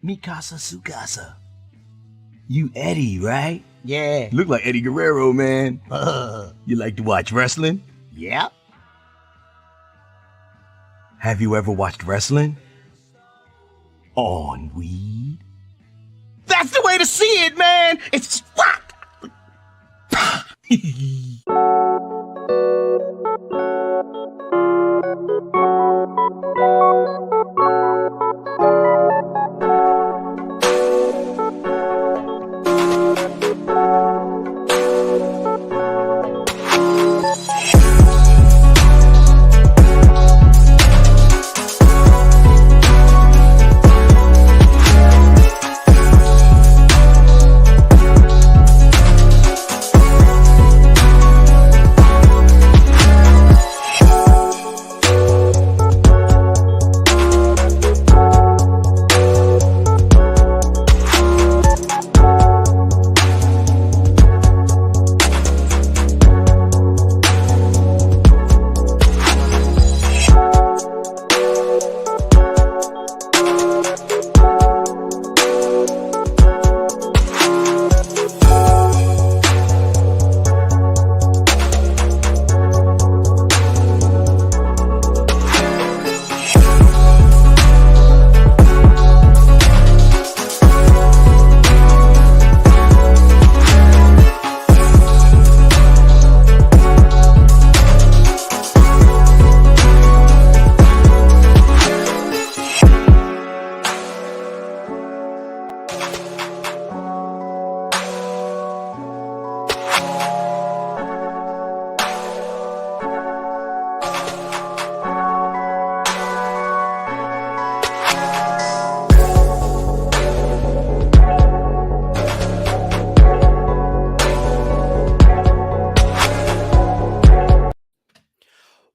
Mikasa Sukasa. You Eddie, right? Yeah. Look like Eddie Guerrero, man. You like to watch wrestling? Yep. Have you ever watched wrestling? On weed? That's the way to see it, man! It's rock!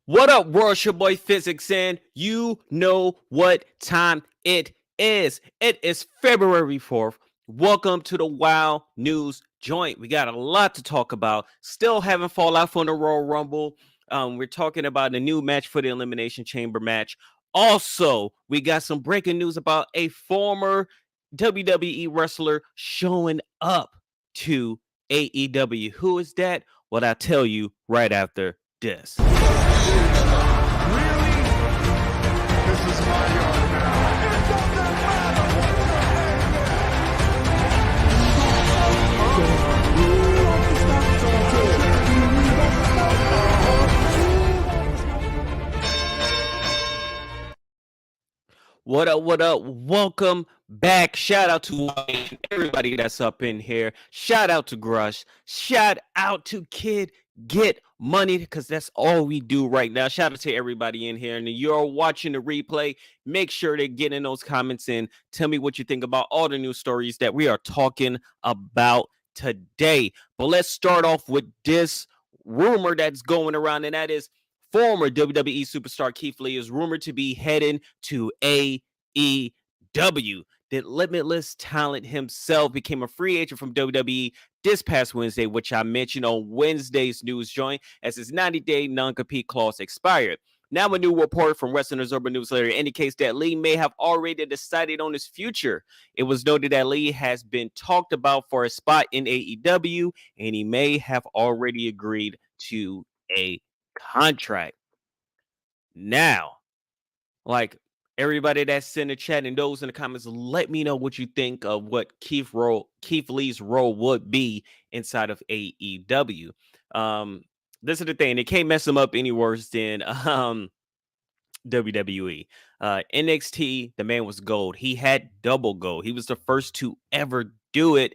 What up, world? It's your boy Physics, and you know what time it is. It is February 4th. Welcome to the WoW News Joint. We got a lot to talk about. Still having fallout from the Royal Rumble. We're talking about the new match for the Elimination Chamber match. Also, we got some breaking news about a former WWE wrestler showing up to AEW. Who is that? Well, I'll tell you right after this. What up, what up? Welcome back. Shout out to everybody that's up in here. Shout out to Grush. Shout out to Kid Get Money, because that's all we do right now. Shout out to everybody in here. And you're watching the replay. Make sure to get in those comments and tell me what you think about all the news stories that we are talking about today. But let's start off with this rumor that's going around, and that is former WWE superstar Keith Lee is rumored to be heading to AEW. The Limitless Talent himself became a free agent from WWE this past Wednesday, which I mentioned on Wednesday's news joint, as his 90-day non-compete clause expired. Now, a new report from Wrestling Observer Newsletter indicates that Lee may have already decided on his future. It was noted that Lee has been talked about for a spot in AEW, and he may have already agreed to a contract. Now, like, everybody that's in the chat and those in the comments, let me know what you think of what Keith Lee's role would be inside of AEW. This is the thing, they can't mess him up any worse than WWE. NXT, the man was gold. He had double gold. He was the first to ever do it.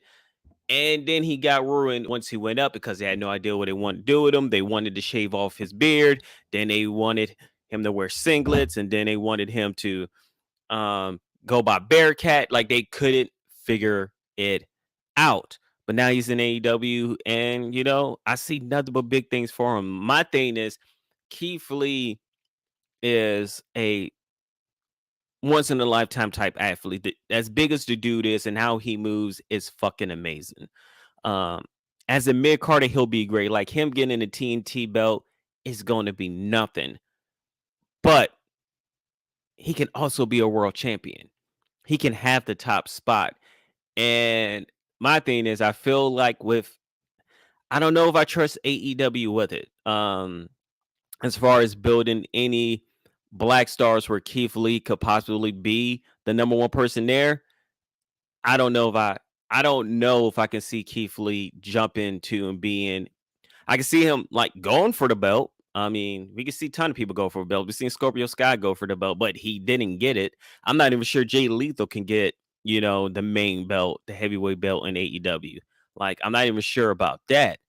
And then he got ruined once he went up because they had no idea what they wanted to do with him. They wanted to shave off his beard. Then they wanted him to wear singlets. And then they wanted him to go by Bearcat. Like, they couldn't figure it out. But now he's in AEW. And, you know, I see nothing but big things for him. My thing is, Keith Lee is a once in a lifetime type athlete. As big as the dude is and how he moves is fucking amazing. As a mid carder, he'll be great. Like, him getting a TNT belt is going to be nothing. But he can also be a world champion. He can have the top spot. And my thing is, I feel like I don't know if I trust AEW with it. As far as building any black stars where Keith Lee could possibly be the number one person there, I don't know if I can see Keith Lee jump into and being. I can see him like going for the belt. I mean, we can see a ton of people go for a belt. We've seen Scorpio Sky go for the belt, but he didn't get it. I'm not even sure Jay Lethal can get, the main belt, the heavyweight belt in AEW. Like, I'm not even sure about that.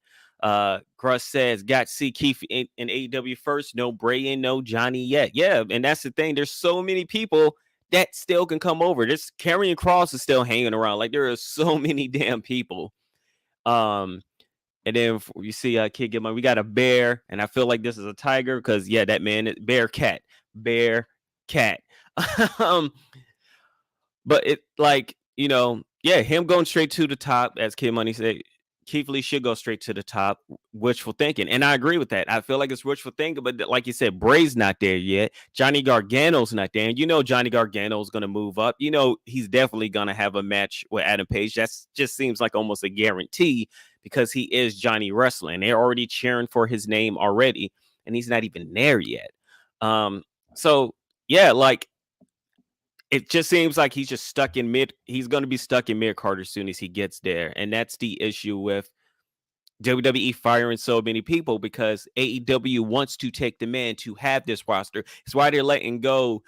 Gruss says, got to see Keith in AEW first. No Bray and no Johnny yet. Yeah, and that's the thing. There's so many people that still can come over. This Karrion Kross is still hanging around. Like, there are so many damn people. And then you see Kid Get Money. We got a bear, and I feel like this is a tiger because, yeah, that man is bear cat. But it, like, yeah, him going straight to the top, as Kid Money said, Keith Lee should go straight to the top. Wishful thinking, and I agree with that. I feel like it's wishful thinking, but like you said, Bray's not there yet. Johnny Gargano's not there, and Johnny Gargano's going to move up. He's definitely going to have a match with Adam Page. That just seems like almost a guarantee because he is Johnny Wrestling. They're already cheering for his name already, and he's not even there yet. So yeah, like, it just seems like he's just stuck in mid. He's going to be stuck in mid card as soon as he gets there. And that's the issue with WWE firing so many people, because AEW wants to take the man to have this roster. It's why they're letting go,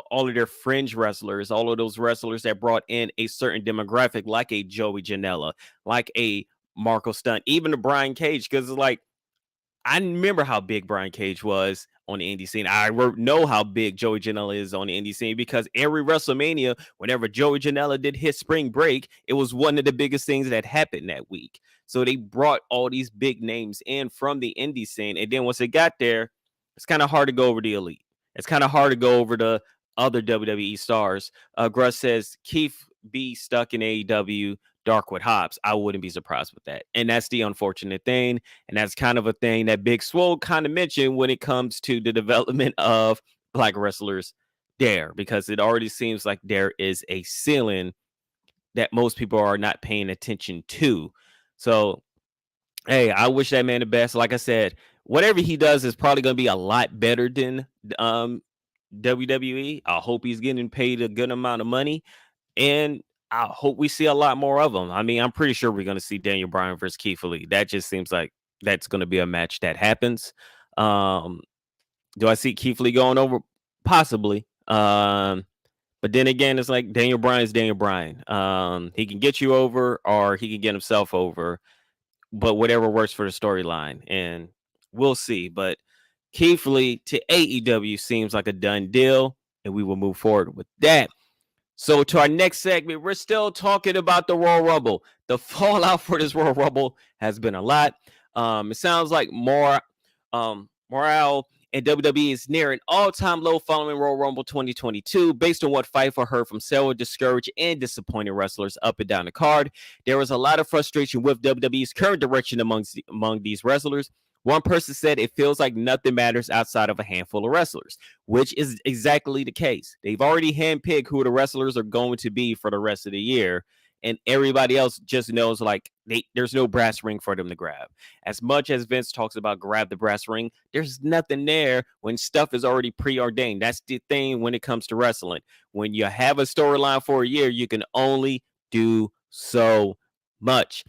all of their fringe wrestlers, all of those wrestlers that brought in a certain demographic, like a Joey Janela, like a Marco Stunt, even a Brian Cage. Because, like, I remember how big Brian Cage was on the indie scene. I know how big Joey Janela is on the indie scene, because every WrestleMania, whenever Joey Janela did his spring break, it was one of the biggest things that happened that week. So they brought all these big names in from the indie scene. And then once they got there, it's kind of hard to go over the elite. It's kind of hard to go over the other WWE stars. Gruss says, Keith be stuck in AEW. Dark with Hobbs. I wouldn't be surprised with that. And that's the unfortunate thing. And that's kind of a thing that Big Swole kind of mentioned when it comes to the development of black wrestlers there, because it already seems like there is a ceiling that most people are not paying attention to. So, hey, I wish that man the best. Like I said, whatever he does is probably going to be a lot better than WWE. I hope he's getting paid a good amount of money. And I hope we see a lot more of them. I mean, I'm pretty sure we're going to see Daniel Bryan versus Keith Lee. That just seems like that's going to be a match that happens. Do I see Keith Lee going over? Possibly. But then again, it's like Daniel Bryan's Daniel Bryan. He can get you over or he can get himself over, but whatever works for the storyline. And we'll see. But Keith Lee to AEW seems like a done deal, and we will move forward with that. So to our next segment, we're still talking about the Royal Rumble. The fallout for this Royal Rumble has been a lot. It sounds like morale in WWE is near an all-time low following Royal Rumble 2022, based on what Pfeiffer heard from several discouraged and disappointed wrestlers up and down the card. There was a lot of frustration with WWE's current direction among these wrestlers. One person said it feels like nothing matters outside of a handful of wrestlers, which is exactly the case. They've already handpicked who the wrestlers are going to be for the rest of the year, and everybody else just knows like there's no brass ring for them to grab. As much as Vince talks about grab the brass ring, there's nothing there when stuff is already preordained. That's the thing when it comes to wrestling. When you have a storyline for a year, you can only do so much.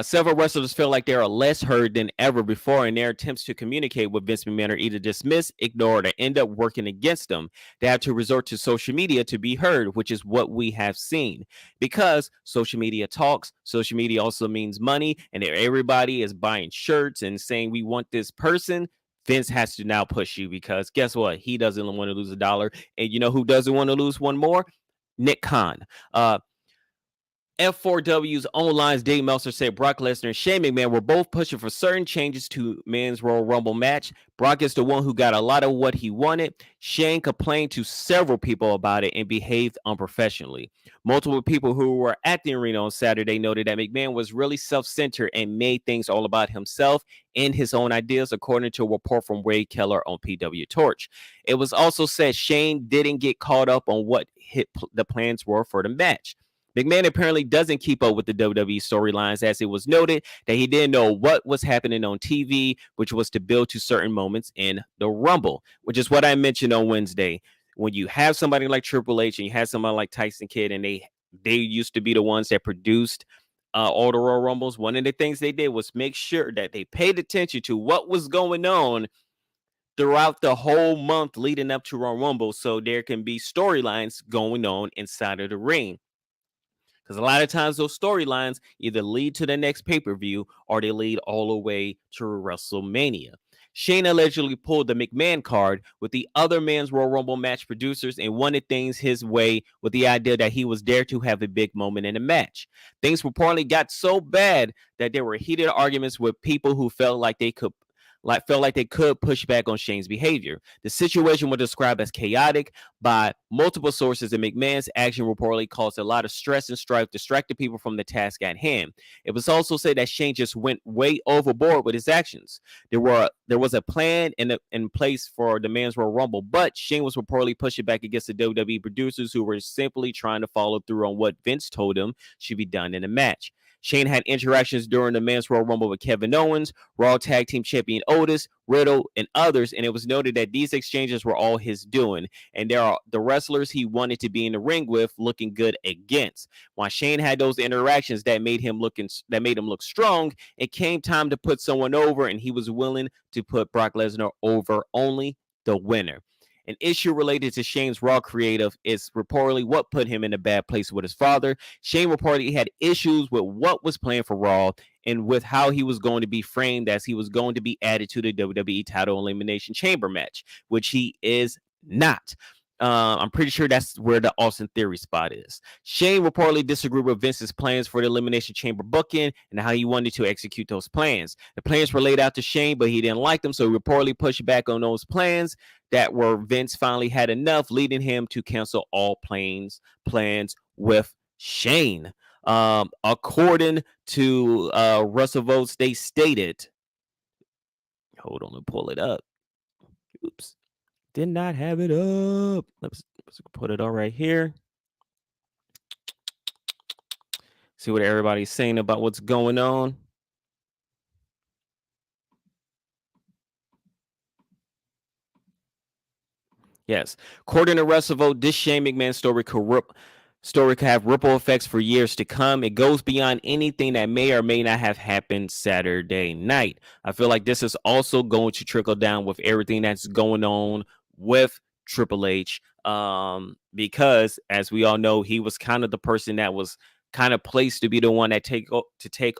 Several wrestlers feel like they are less heard than ever before, and their attempts to communicate with Vince McMahon are either dismissed, ignored, or end up working against them. They have to resort to social media to be heard, which is what we have seen. Because social media talks, social media also means money, and everybody is buying shirts and saying we want this person. Vince has to now push you because guess what? He doesn't want to lose a dollar. And you know who doesn't want to lose one more? Nick Khan. F4W's online Dave Meltzer said Brock Lesnar and Shane McMahon were both pushing for certain changes to men's Royal Rumble match. Brock is the one who got a lot of what he wanted. Shane complained to several people about it and behaved unprofessionally. Multiple people who were at the arena on Saturday noted that McMahon was really self-centered and made things all about himself and his own ideas, according to a report from Wade Keller on PW Torch. It was also said Shane didn't get caught up on what the plans were for the match. McMahon apparently doesn't keep up with the WWE storylines, as it was noted that he didn't know what was happening on TV, which was to build to certain moments in the Rumble, which is what I mentioned on Wednesday. When you have somebody like Triple H and you have somebody like Tyson Kidd, and they used to be the ones that produced all the Royal Rumbles, one of the things they did was make sure that they paid attention to what was going on throughout the whole month leading up to Royal Rumble, so there can be storylines going on inside of the ring. Because a lot of times those storylines either lead to the next pay-per-view or they lead all the way to WrestleMania. Shane allegedly pulled the McMahon card with the other men's Royal Rumble match producers and wanted things his way with the idea that he was there to have a big moment in the match. Things reportedly got so bad that there were heated arguments with people who felt like they could push back on Shane's behavior. The situation was described as chaotic by multiple sources, and McMahon's action reportedly caused a lot of stress and strife, distracted people from the task at hand. It was also said that Shane just went way overboard with his actions. There was a plan in place for the men's Royal Rumble, but Shane was reportedly pushing back against the WWE producers who were simply trying to follow through on what Vince told him should be done in the match. Shane had interactions during the men's Royal Rumble with Kevin Owens, Raw Tag Team Champion Otis, Riddle, and others, and it was noted that these exchanges were all his doing, and there are the wrestlers he wanted to be in the ring with looking good against. While Shane had those interactions that made him look strong, it came time to put someone over, and he was willing to put Brock Lesnar over, only the winner. An issue related to Shane's Raw creative is reportedly what put him in a bad place with his father. Shane reportedly had issues with what was planned for Raw and with how he was going to be framed, as he was going to be added to the WWE title Elimination Chamber match, which he is not. I'm pretty sure that's where the Austin Theory spot is. Shane reportedly disagreed with Vince's plans for the Elimination Chamber booking and how he wanted to execute those plans. The plans were laid out to Shane, but he didn't like them, so he reportedly pushed back on those plans that were Vince finally had enough, leading him to cancel all plans with Shane. According to Russell Votes, they stated, hold on, let me pull it up. Oops. Did not have it up. Let's put it all right here. See what everybody's saying about what's going on. Yes. According to Russell, this Shane McMahon story could have ripple effects for years to come. It goes beyond anything that may or may not have happened Saturday night. I feel like this is also going to trickle down with everything that's going on with Triple H, because as we all know, he was kind of the person that was kind of placed to be the one that take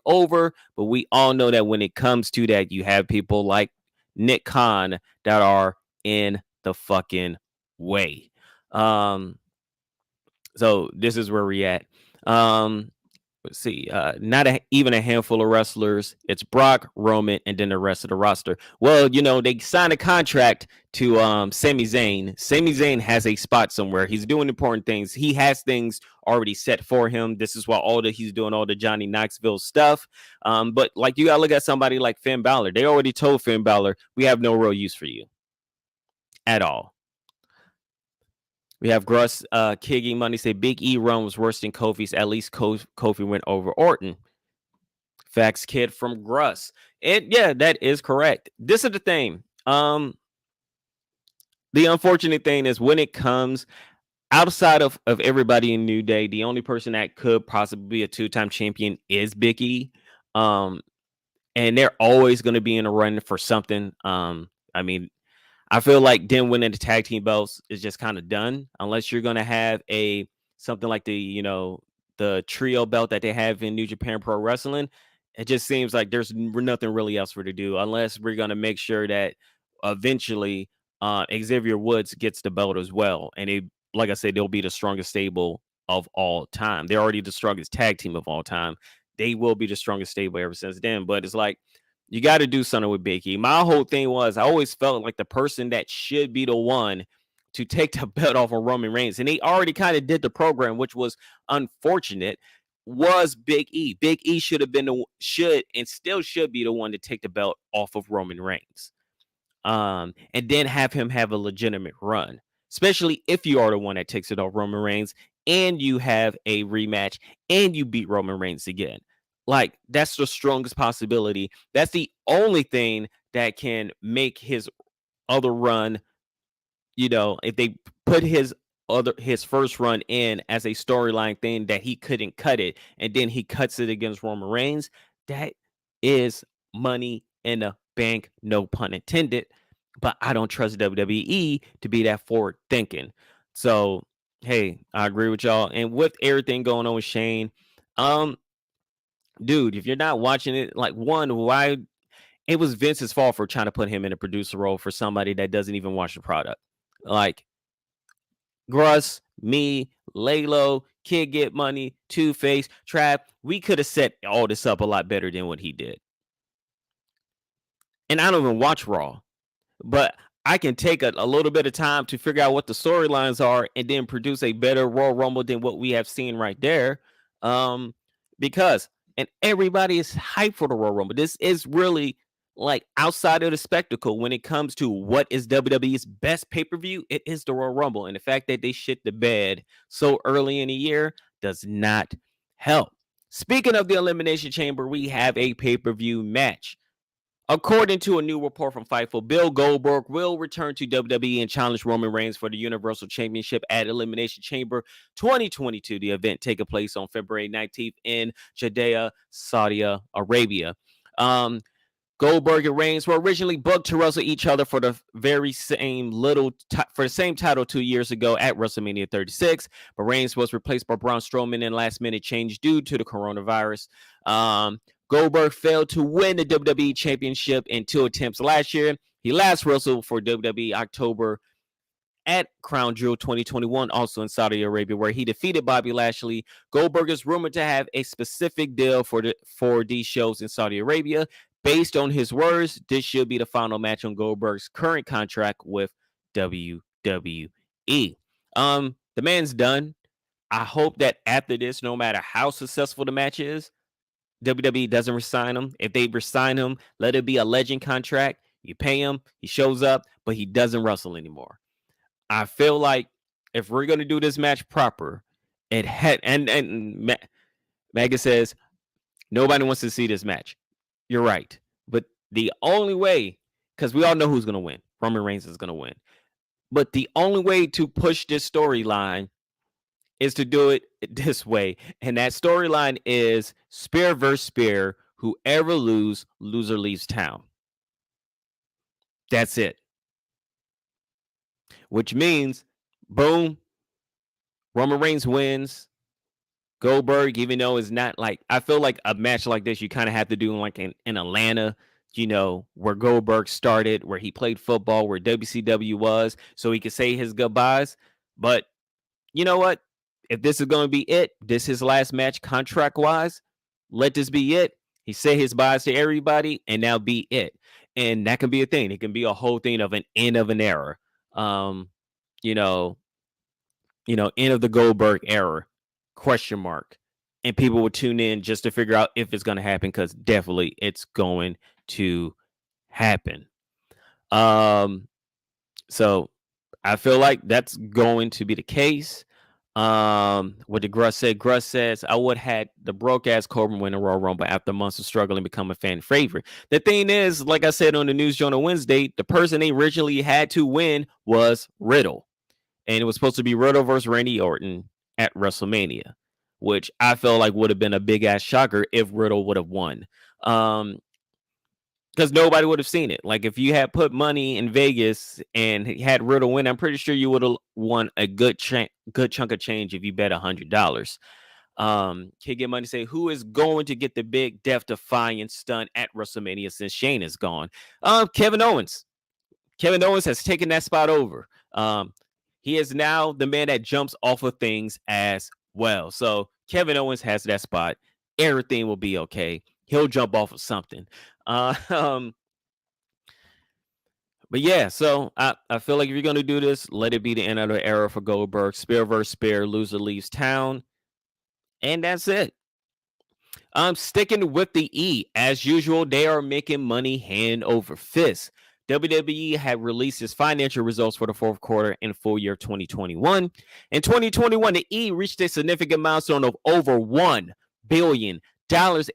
over. But we all know that when it comes to that, you have people like Nick Khan that are in the fucking way. So this is where we're at. Let's see, not even a handful of wrestlers. It's Brock, Roman, and then the rest of the roster. Well, they signed a contract to Sami Zayn. Sami Zayn has a spot somewhere. He's doing important things. He has things already set for him. This is why he's doing all the Johnny Knoxville stuff. But like, you gotta look at somebody like Finn Balor. They already told Finn Balor, we have no real use for you at all. We have Gruss Kiggy Money say Big E run was worse than Kofi's. At least Kofi went over Orton. Facts Kid from Gruss. And yeah, that is correct. This is the thing. The unfortunate thing is when it comes outside of everybody in New Day, the only person that could possibly be a 2-time champion is Big E. And they're always going to be in a run for something. I mean, I feel like them winning the tag team belts is just kind of done unless you're going to have something like the trio belt that they have in New Japan Pro Wrestling. It just seems like there's nothing really else for to do unless we're going to make sure that eventually Xavier Woods gets the belt as well. And like I said, they'll be the strongest stable of all time. They're already the strongest tag team of all time. They will be the strongest stable ever since then. But it's like, you got to do something with Big E. My whole thing was I always felt like the person that should be the one to take the belt off of Roman Reigns, and they already kind of did the program, which was unfortunate, was Big E. Big E should have been and still should be the one to take the belt off of Roman Reigns, and then have him have a legitimate run, especially if you are the one that takes it off Roman Reigns and you have a rematch and you beat Roman Reigns again. Like, that's the strongest possibility. That's the only thing that can make his other run, if they put his first run in as a storyline thing that he couldn't cut it, and then he cuts it against Roman Reigns, that is money in the bank, no pun intended. But I don't trust WWE to be that forward thinking. So, hey, I agree with y'all. And with everything going on with Shane, dude, if you're not watching it, like, why it was Vince's fault for trying to put him in a producer role for somebody that doesn't even watch the product. Like, Gruss, me, Laylo, Kid Get Money, Two-Face, Trap, we could have set all this up a lot better than what he did. And I don't even watch Raw, but I can take a little bit of time to figure out what the storylines are and then produce a better Royal Rumble than what we have seen right there. Because everybody is hyped for the Royal Rumble. This is really, like, outside of the spectacle when it comes to what is WWE's best pay-per-view, it is the Royal Rumble. And the fact that they shit the bed so early in the year does not help. Speaking of the Elimination Chamber, we have a pay-per-view match. According to a new report from Fightful, Bill Goldberg will return to WWE and challenge Roman Reigns for the Universal Championship at Elimination Chamber 2022. The event taking place on February 19th in Jeddah, Saudi Arabia. Goldberg and Reigns were originally booked to wrestle each other for the very same title 2 years ago at WrestleMania 36, but Reigns was replaced by Braun Strowman in last-minute change due to the coronavirus. Goldberg failed to win the WWE Championship in 2 attempts last year. He last wrestled for WWE October at Crown Jewel 2021, also in Saudi Arabia, where he defeated Bobby Lashley. Goldberg is rumored to have a specific deal for these shows in Saudi Arabia. Based on his words, this should be the final match on Goldberg's current contract with WWE. The man's done. I hope that after this, no matter how successful the match is, WWE doesn't resign him. If they resign him, let it be a legend contract. You pay him, he shows up, but he doesn't wrestle anymore. I feel like if we're going to do this match proper, it had and Megan says nobody wants to see this match. You're right. But the only way, because we all know who's going to win. Roman Reigns is going to win. But the only way to push this storyline is to do it this way. And that storyline is spear versus spear. Whoever loser leaves town. That's it. which means, boom, Roman Reigns wins. Goldberg, even though it's not like, I feel like a match like this, you kind of have to do like in Atlanta, where Goldberg started, where he played football, where WCW was, so he could say his goodbyes. But you know what? If this is going to be it, this his last match contract wise, let this be it. He said his byes to everybody, and now be it. And that can be a thing. It can be a whole thing of an end of an era. You know, end of the Goldberg era, question mark. And people will tune in just to figure out if it's going to happen, because definitely it's going to happen. So I feel like that's going to be the case. What did Gruss say? Gruss says, I would have had the broke ass Corbin win the Royal Rumble after months of struggling become a fan favorite. The thing is, like I said on the News Journal Wednesday, the person they originally had to win was Riddle. And it was supposed to be Riddle versus Randy Orton at WrestleMania, which I felt like would have been a big ass shocker if Riddle would have won. Because nobody would have seen it. Like, if you had put money in Vegas and had Riddle win, I'm pretty sure you would have won a good chunk of change if you bet $100. Can get money, say, who is going to get the big death-defying stunt at WrestleMania since Shane is gone? Kevin Owens. Kevin Owens has taken that spot over. He is now the man that jumps off of things as well. So Kevin Owens has that spot. Everything will be okay. He'll jump off of something. But yeah, so I feel like if you're going to do this, let it be the end of the era for Goldberg. Spear versus spear, loser leaves town. And that's it. Sticking with the E. As usual, they are making money hand over fist. WWE had released its financial results for the fourth quarter and full year 2021. In 2021, the E reached a significant milestone of over $1 billion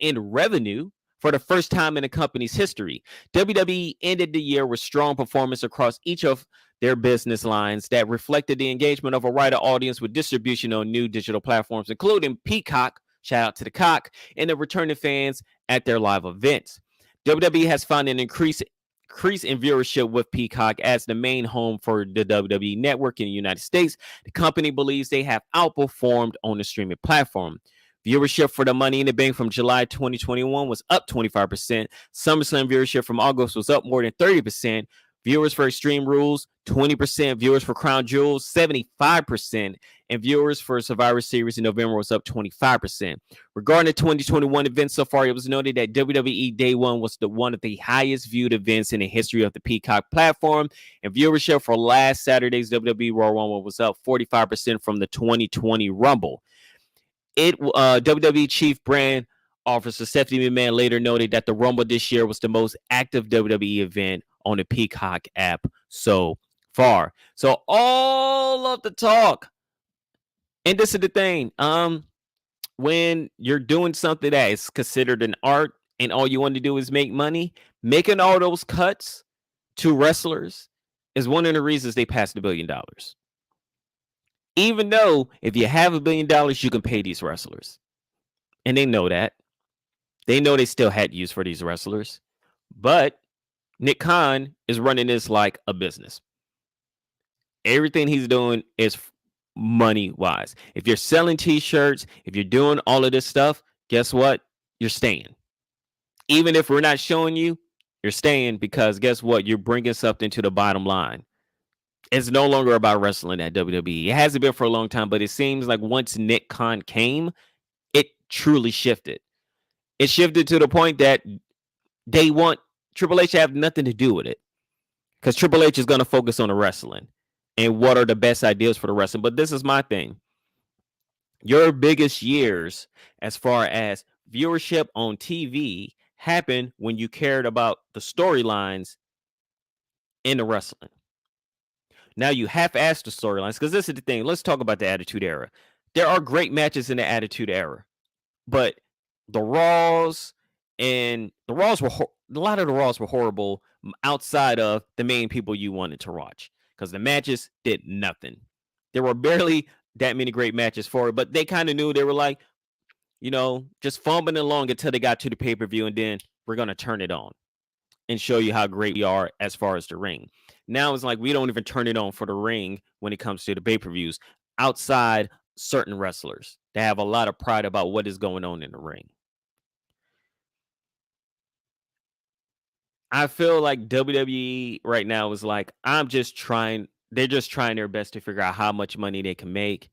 in revenue for the first time in the company's history. WWE ended the year with strong performance across each of their business lines that reflected the engagement of a wider audience with distribution on new digital platforms, including Peacock, shout out to the cock, and the returning fans at their live events. WWE has found an increase in viewership with Peacock as the main home for the WWE network in the United States. The company believes they have outperformed on the streaming platform. Viewership for the Money in the Bank from July 2021 was up 25%. SummerSlam viewership from August was up more than 30%. Viewers for Extreme Rules, 20%. Viewers for Crown Jewels, 75%. And viewers for Survivor Series in November was up 25%. Regarding the 2021 events so far, it was noted that WWE Day One was one of the highest viewed events in the history of the Peacock platform. And viewership for last Saturday's WWE Royal Rumble was up 45% from the 2020 Rumble. WWE Chief Brand Officer Stephanie McMahon later noted that the Rumble this year was the most active WWE event on the Peacock app so far. So all of the talk, and this is the thing, when you're doing something that is considered an art and all you want to do is make money, making all those cuts to wrestlers is one of the reasons they passed $1 billion. Even though if you have $1 billion, you can pay these wrestlers. And they know that. They know they still had use for these wrestlers. But Nick Khan is running this like a business. Everything he's doing is money-wise. If you're selling t-shirts, if you're doing all of this stuff, guess what? You're staying. Even if we're not showing you, you're staying, because guess what? You're bringing something to the bottom line. It's no longer about wrestling at WWE. It hasn't been for a long time, but it seems like once Nick Khan came, it truly shifted. It shifted to the point that they want Triple H to have nothing to do with it, because Triple H is going to focus on the wrestling and what are the best ideas for the wrestling. But this is my thing. Your biggest years as far as viewership on TV happened when you cared about the storylines in the wrestling. Now you half-assed the storylines, because this is the thing. Let's talk about the Attitude Era. There are great matches in the Attitude Era, but the Raws were a lot of the Raws were horrible outside of the main people you wanted to watch, because the matches did nothing. There were barely that many great matches for it, but they kind of knew. They were like, just fumbling along until they got to the pay-per-view, and then we're going to turn it on. and show you how great we are as far as the ring. Now it's like we don't even turn it on for the ring when it comes to the pay-per-views outside certain wrestlers. They have a lot of pride about what is going on in the ring. I feel like WWE right now is like, they're just trying their best to figure out how much money they can make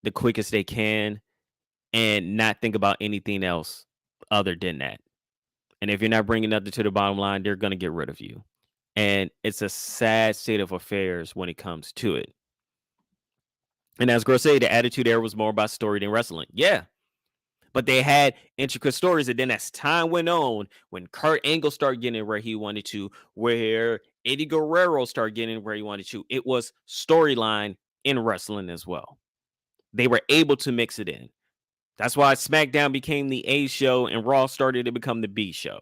the quickest they can and not think about anything else other than that. And if you're not bringing nothing to the bottom line, they're going to get rid of you. And it's a sad state of affairs when it comes to it. And as Gross said, the Attitude Era was more about story than wrestling. Yeah. But they had intricate stories. And then as time went on, when Kurt Angle started getting where he wanted to, where Eddie Guerrero started getting where he wanted to, it was storyline in wrestling as well. They were able to mix it in. That's why SmackDown became the A show and Raw started to become the B show.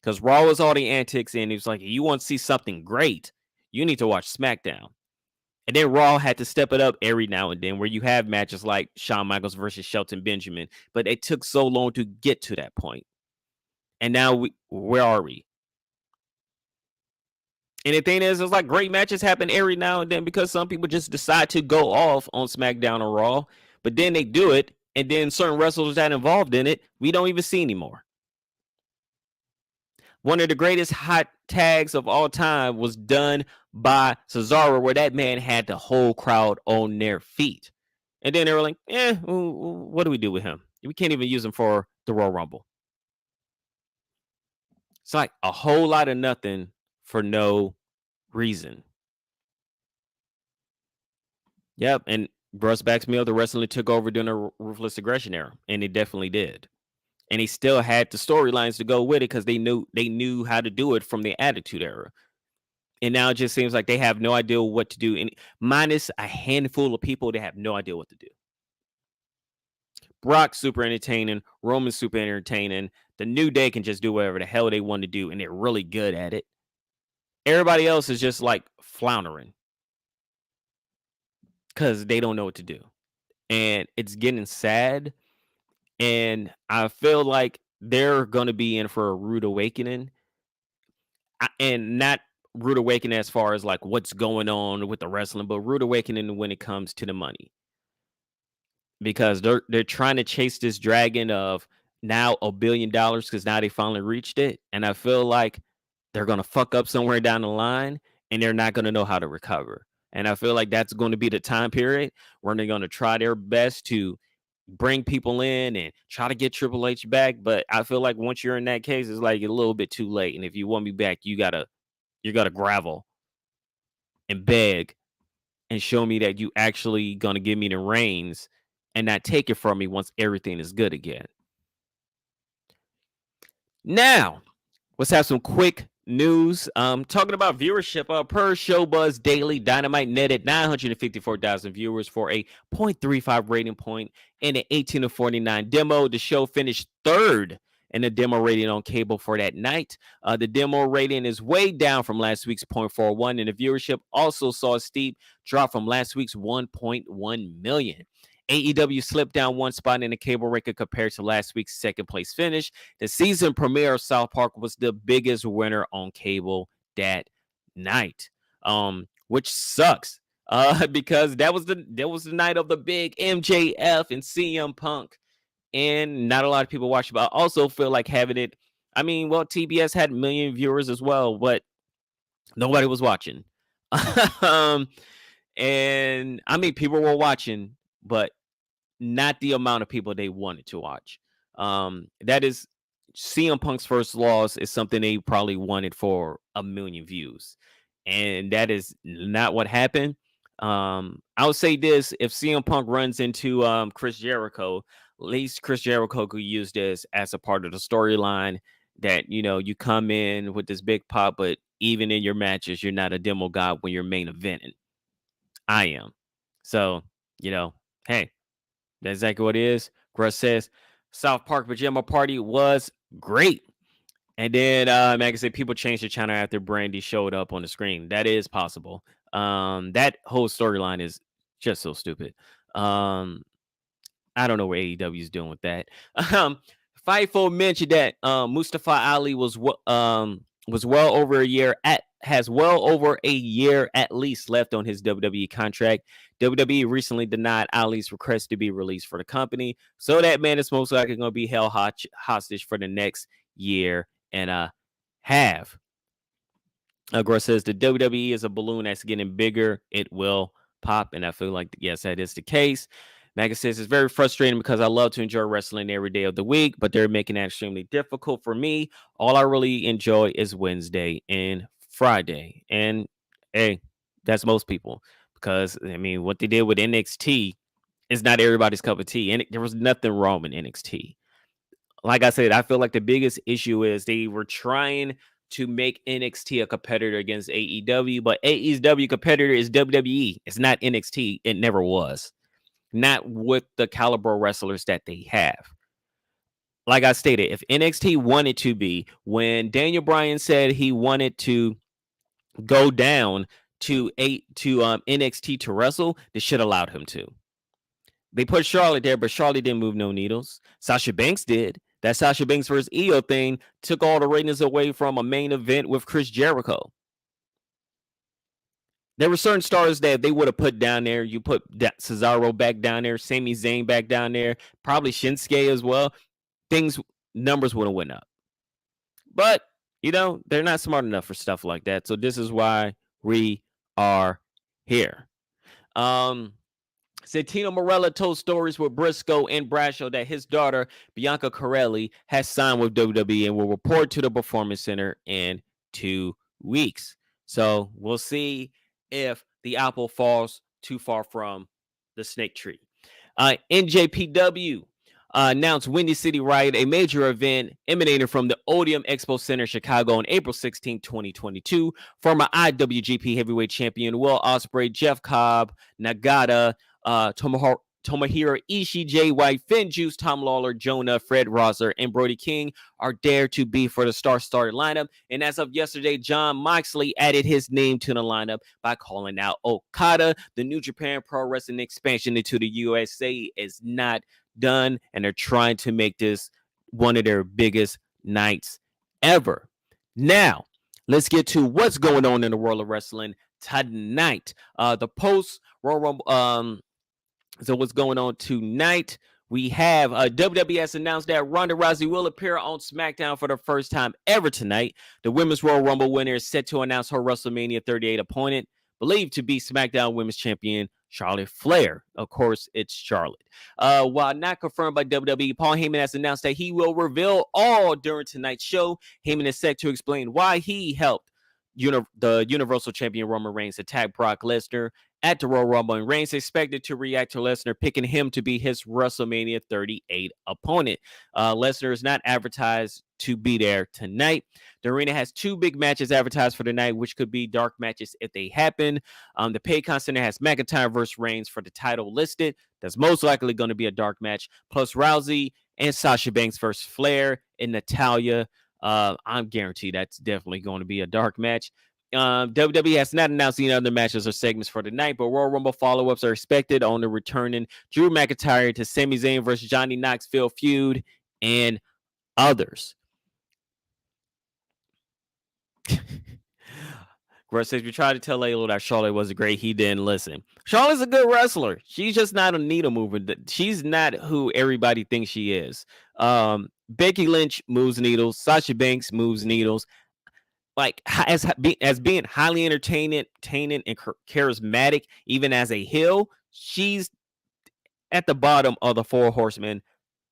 Because Raw was all the antics, and it was like, you want to see something great, you need to watch SmackDown. And then Raw had to step it up every now and then, where you have matches like Shawn Michaels versus Shelton Benjamin, but it took so long to get to that point. And now where are we? And the thing is, it's like great matches happen every now and then because some people just decide to go off on SmackDown or Raw, but then they do it, and then certain wrestlers that involved in it, we don't even see anymore. One of the greatest hot tags of all time was done by Cesaro, where that man had the whole crowd on their feet. And then they were like, what do we do with him? We can't even use him for the Royal Rumble. It's like a whole lot of nothing for no reason. Yep. And Bruce backs me up. The wrestling took over during the Ruthless Aggression era. And it definitely did. And he still had the storylines to go with it because they knew how to do it from the Attitude Era. And now it just seems like they have no idea what to do. And minus a handful of people, they have no idea what to do. Brock's super entertaining. Roman's super entertaining. The New Day can just do whatever the hell they want to do, and they're really good at it. Everybody else is just like floundering because they don't know what to do. And it's getting sad. And I feel like they're going to be in for a rude awakening. And not rude awakening as far as like what's going on with the wrestling, but rude awakening when it comes to the money. Because they're trying to chase this dragon of now $1 billion because now they finally reached it. And I feel like they're going to fuck up somewhere down the line and they're not going to know how to recover. And I feel like that's going to be the time period where they're going to try their best to bring people in and try to get Triple H back. But I feel like once you're in that case, it's like a little bit too late. And if you want me back, you gotta gravel and beg and show me that you actually gonna give me the reins and not take it from me once everything is good again. Now, let's have some quick news. Talking about viewership, per Showbuzz Daily, Dynamite netted 954,000 viewers for a 0.35 rating point in an 18-49 demo. The show finished third in the demo rating on cable for that night. The demo rating is way down from last week's 0.41, and the viewership also saw a steep drop from last week's 1.1 million. AEW slipped down one spot in the cable record compared to last week's second place finish. The season premiere of South Park was the biggest winner on cable that night, which sucks because that was the night of the big MJF and CM Punk, and not a lot of people watched. But I also feel like having it. I mean, well, TBS had 1 million viewers as well, but nobody was watching. And I mean, people were watching, but not the amount of people they wanted to watch. That is CM Punk's first loss is something they probably wanted for 1 million views. And that is not what happened. I would say this: if CM Punk runs into Chris Jericho, at least Chris Jericho could use this as a part of the storyline that, you come in with this big pop, but even in your matches, you're not a demo god when you're main eventing. I am. So, hey, that's exactly what it is. Gruss says South Park Pajama Party was great. And then like I said, people changed the channel after Brandy showed up on the screen. That is possible. That whole storyline is just so stupid. I don't know what AEW is doing with that. Fightful mentioned that Mustafa Ali was well over a year has well over a year at least left on his WWE contract. WWE recently denied Ali's request to be released for the company, so that man is most likely going to be held hostage for the next year and a half. Gross says the WWE is a balloon that's getting bigger. It will pop, and I feel like yes, that is the case. Maga says it's very frustrating because I love to enjoy wrestling every day of the week, but they're making it extremely difficult for me. All I really enjoy is Wednesday and Friday, and hey, that's most people because I mean what they did with NXT is not everybody's cup of tea, and there was nothing wrong with NXT. Like I said, I feel like the biggest issue is they were trying to make NXT a competitor against AEW, but AEW competitor is WWE. It's not NXT. It never was. Not with the caliber wrestlers that they have. Like I stated, if NXT wanted to be, when Daniel Bryan said he wanted to go down to NXT to wrestle, they should have allowed him to. They put Charlotte there, but Charlotte didn't move no needles. Sasha Banks did. That Sasha Banks versus Io thing took all the ratings away from a main event with Chris Jericho. There were certain stars that they would have put down there. You put Cesaro back down there, Sami Zayn back down there, probably Shinsuke as well. Numbers would have went up. But, they're not smart enough for stuff like that. So this is why we are here. Santino Marella told stories with Briscoe and Bradshaw that his daughter, Bianca Corelli, has signed with WWE and will report to the Performance Center in 2 weeks. So we'll see if the apple falls too far from the snake tree. NJPW announced Windy City Riot, a major event emanating from the Odeum Expo Center, Chicago, on April 16, 2022. Former IWGP Heavyweight Champion Will Ospreay, Jeff Cobb, Nagata, Tomohiro Ishii, Jay White, Finn Juice, Tom Lawler, Jonah, Fred Rosser, and Brody King are there to be for the star-studded lineup. And as of yesterday, Jon Moxley added his name to the lineup by calling out Okada. The New Japan Pro Wrestling expansion into the USA is not done, and they're trying to make this one of their biggest nights ever. Now, let's get to what's going on in the world of wrestling tonight. The post Royal Rumble. So what's going on tonight? We have WWE has announced that Ronda Rousey will appear on SmackDown for the first time ever tonight. The Women's Royal Rumble winner is set to announce her WrestleMania 38 opponent, believed to be SmackDown Women's Champion Charlotte Flair. Of course, it's Charlotte. While not confirmed by WWE, Paul Heyman has announced that he will reveal all during tonight's show. Heyman is set to explain why he helped the Universal Champion Roman Reigns attack Brock Lesnar at the Royal Rumble, and Reigns expected to react to Lesnar picking him to be his WrestleMania 38 opponent. Lesnar is not advertised to be there tonight. The arena has 2 big matches advertised for the night, which could be dark matches if they happen. The Paycon Center has McIntyre versus Reigns for the title listed. That's most likely going to be a dark match. Plus Rousey and Sasha Banks versus Flair and Natalya. I'm guaranteed that's definitely going to be a dark match. WWE has not announced any other matches or segments for the night, but Royal Rumble follow-ups are expected on the returning Drew McIntyre to Sami Zayn versus Johnny Knoxville feud and others. Gross says, we tried to tell Layla that Charlotte wasn't great. He didn't listen. Charlotte's a good wrestler. She's just not a needle mover. She's not who everybody thinks she is. Becky Lynch moves needles. Sasha Banks moves needles. Like as being highly entertaining and charismatic, even as a heel, she's at the bottom of the 4 horsemen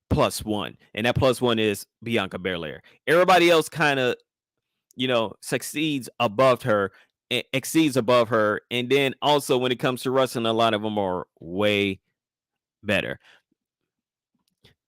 +1, and that +1 is Bianca Belair. Everybody else kind of, exceeds above her, and then also when it comes to wrestling, a lot of them are way better.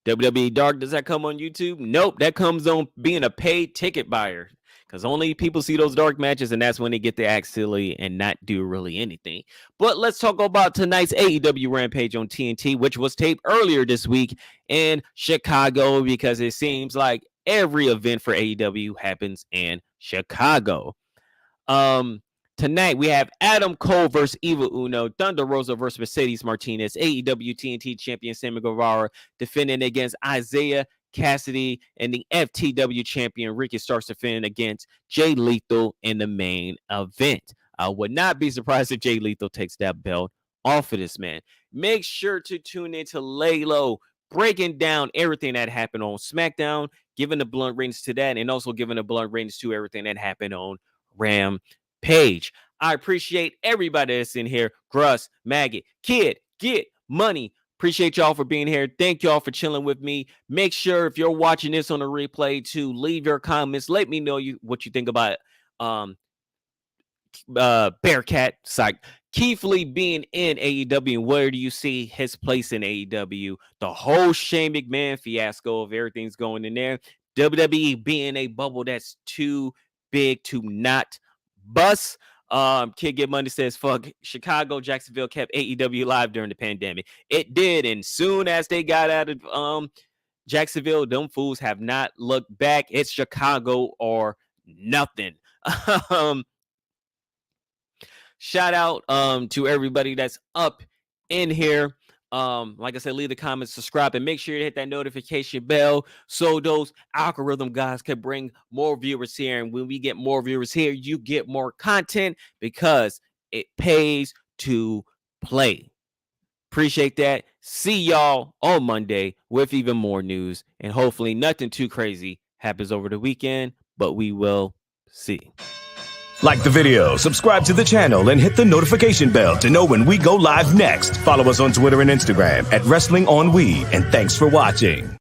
WWE Dark, does that come on YouTube? Nope, that comes on being a paid ticket buyer. Because only people see those dark matches, and that's when they get to act silly and not do really anything. But let's talk about tonight's AEW Rampage on TNT, which was taped earlier this week in Chicago, because it seems like every event for AEW happens in Chicago. Tonight, we have Adam Cole versus Evil Uno, Thunder Rosa versus Mercedes Martinez, AEW TNT champion Sammy Guevara defending against Isaiah Cassidy and the FTW champion Ricky Starks defend against Jay Lethal in the main event. I would not be surprised if Jay Lethal takes that belt off of this man. Make sure to tune into Lay Low, breaking down everything that happened on SmackDown, giving the blunt ratings to that, and also giving the blunt ratings to everything that happened on Rampage. I appreciate everybody that's in here. Gruss, Maggot, Kid, Get Money. Appreciate y'all for being here. Thank y'all for chilling with me. Make sure if you're watching this on a replay to leave your comments. Let me know what you think about Bearcat, psych. Keith Lee being in AEW, and where do you see his place in AEW? The whole Shane McMahon fiasco of everything's going in there. WWE being a bubble that's too big to not bust. Kid Get Money says, fuck, Chicago, Jacksonville kept AEW live during the pandemic. It did, and soon as they got out of Jacksonville, them fools have not looked back. It's Chicago or nothing. Shout out to everybody that's up in here. Like I said, leave the comments, subscribe, and make sure you hit that notification bell so those algorithm guys can bring more viewers here. And when we get more viewers here, you get more content because it pays to play. Appreciate that. See y'all on Monday with even more news, and hopefully nothing too crazy happens over the weekend, but we will see. Like the video, subscribe to the channel, and hit the notification bell to know when we go live next. Follow us on Twitter and Instagram at Wrestling on We, and thanks for watching.